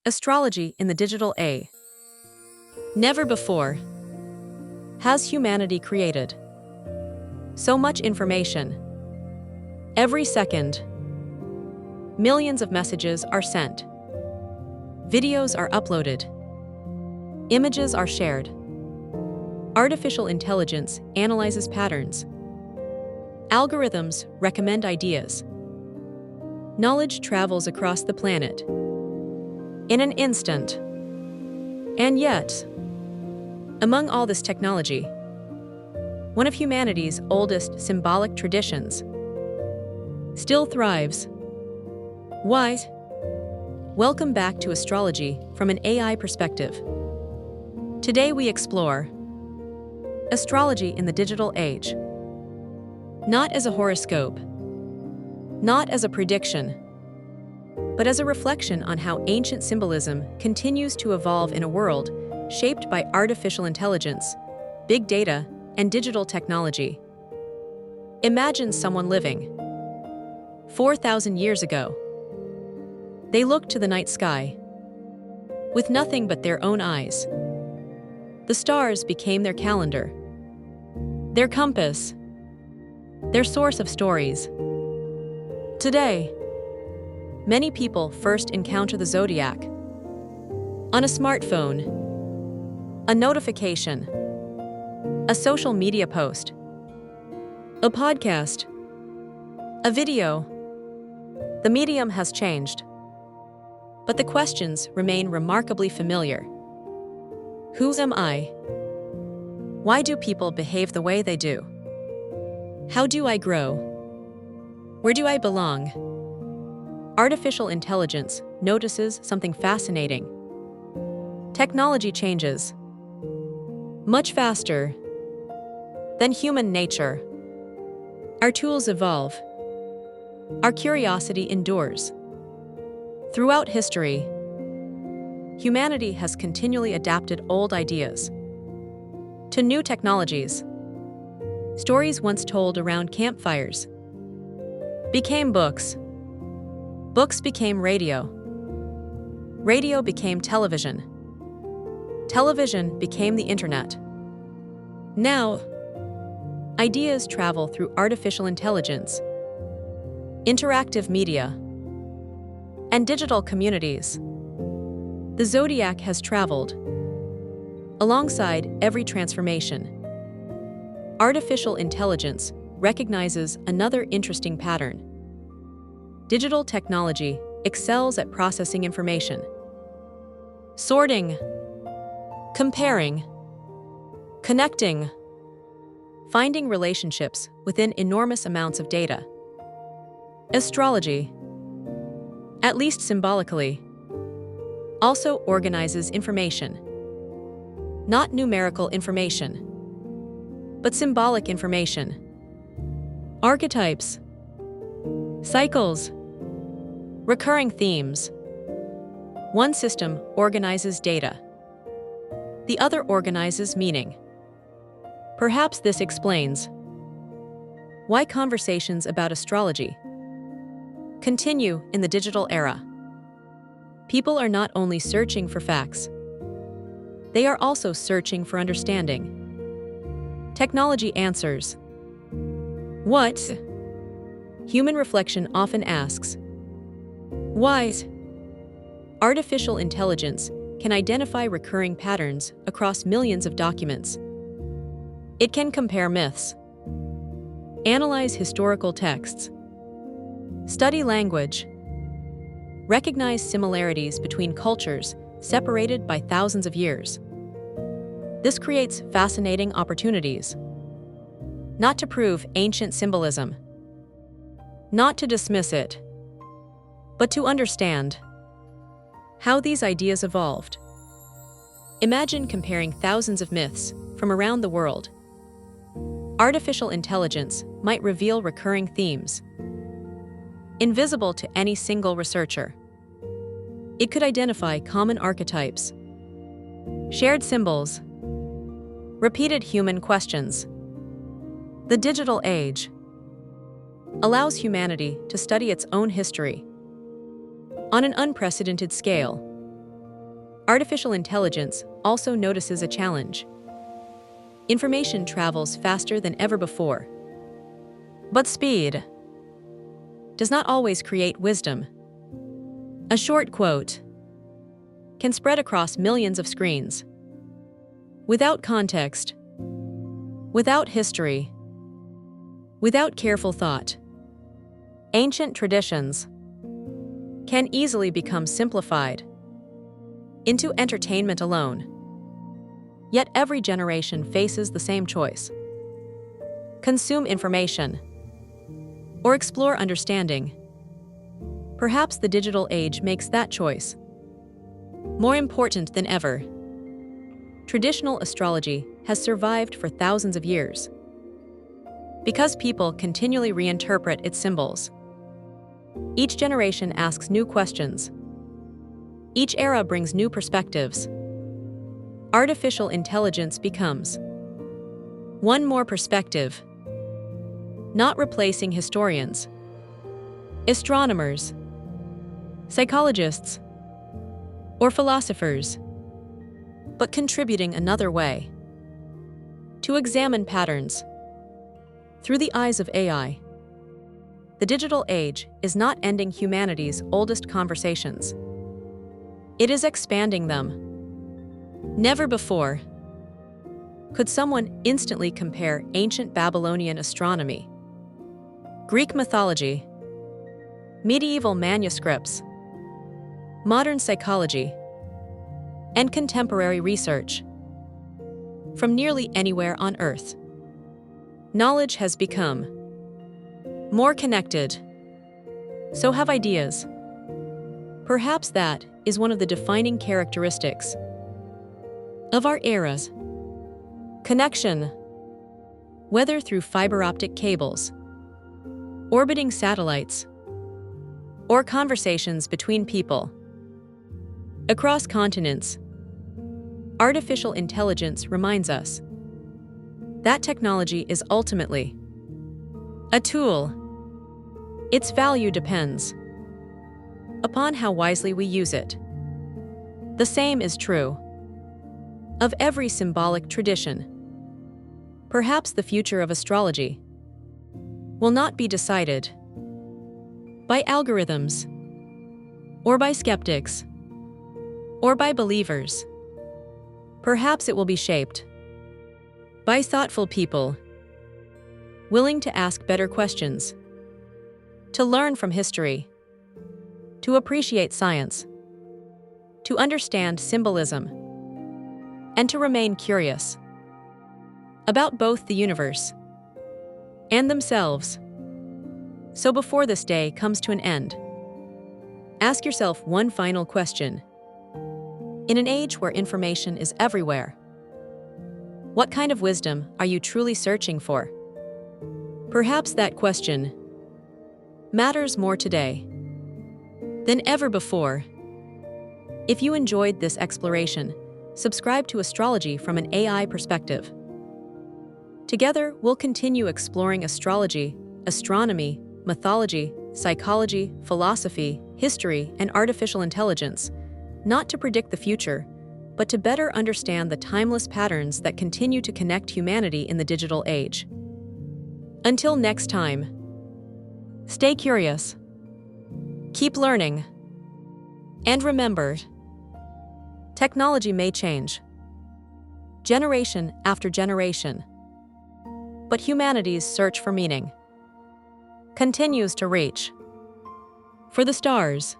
Astrology in the digital age. Never before has humanity created so much information. Every second, millions of messages are sent. Videos are uploaded. Images are shared. Artificial intelligence analyzes patterns. Algorithms recommend ideas. Knowledge travels across the planet in an instant. And yet, among all this technology, one of humanity's oldest symbolic traditions still thrives. Why? Welcome back to Astrology from an AI perspective. Today we explore astrology in the digital age. Not as a horoscope, not as a prediction, but as a reflection on how ancient symbolism continues to evolve in a world shaped by artificial intelligence, big data, and digital technology. Imagine someone living 4,000 years ago. They looked to the night sky with nothing but their own eyes. The stars became their calendar, their compass, their source of stories. Today, many people first encounter the zodiac on a smartphone, a notification, a social media post, a podcast, a video. The medium has changed, but the questions remain remarkably familiar. Who am I? Why do people behave the way they do? How do I grow? Where do I belong? Artificial intelligence notices something fascinating. Technology changes much faster than human nature. Our tools evolve. Our curiosity endures. Throughout history, humanity has continually adapted old ideas to new technologies. Stories once told around campfires became books. Books became radio. Radio became television. Television became the internet. Now, ideas travel through artificial intelligence, interactive media, and digital communities. The zodiac has traveled alongside every transformation. Artificial intelligence recognizes another interesting pattern. Digital technology excels at processing information, sorting, comparing, connecting, finding relationships within enormous amounts of data. Astrology, at least symbolically, also organizes information. Not numerical information, but symbolic information. Archetypes, cycles, recurring themes. One system organizes data. The other organizes meaning. Perhaps this explains why conversations about astrology continue in the digital era. People are not only searching for facts, they are also searching for understanding. Technology answers what? Human reflection often asks why? Artificial intelligence can identify recurring patterns across millions of documents. It can compare myths, analyze historical texts, study language, recognize similarities between cultures separated by thousands of years. This creates fascinating opportunities. Not to prove ancient symbolism, not to dismiss it, but to understand how these ideas evolved. Imagine comparing thousands of myths from around the world. Artificial intelligence might reveal recurring themes, invisible to any single researcher. It could identify common archetypes, shared symbols, repeated human questions. The digital age allows humanity to study its own history on an unprecedented scale. Artificial intelligence also notices a challenge. Information travels faster than ever before. But speed does not always create wisdom. A short quote can spread across millions of screens. Without context, without history, without careful thought, ancient traditions can easily become simplified into entertainment alone. Yet every generation faces the same choice: consume information or explore understanding. Perhaps the digital age makes that choice more important than ever. Traditional astrology has survived for thousands of years because people continually reinterpret its symbols. Each generation asks new questions. Each era brings new perspectives. Artificial intelligence becomes one more perspective, not replacing historians, astronomers, psychologists, or philosophers, but contributing another way to examine patterns through the eyes of AI. The digital age is not ending humanity's oldest conversations. It is expanding them. Never before could someone instantly compare ancient Babylonian astronomy, Greek mythology, medieval manuscripts, modern psychology, and contemporary research from nearly anywhere on Earth. Knowledge has become more connected. So have ideas. Perhaps that is one of the defining characteristics of our era's connection, whether through fiber optic cables, orbiting satellites, or conversations between people across continents. Artificial intelligence reminds us that technology is ultimately a tool. Its value depends upon how wisely we use it. The same is true of every symbolic tradition. Perhaps the future of astrology will not be decided by algorithms, or by skeptics, or by believers. Perhaps it will be shaped by thoughtful people willing to ask better questions, to learn from history, to appreciate science, to understand symbolism, and to remain curious about both the universe and themselves. So before this day comes to an end, ask yourself one final question. In an age where information is everywhere, what kind of wisdom are you truly searching for? Perhaps that question matters more today than ever before. If you enjoyed this exploration, subscribe to Astrology from an AI perspective. Together, we'll continue exploring astrology, astronomy, mythology, psychology, philosophy, history, and artificial intelligence, not to predict the future, but to better understand the timeless patterns that continue to connect humanity in the digital age. Until next time, stay curious, keep learning, and remember, technology may change, generation after generation, but humanity's search for meaning continues to reach for the stars.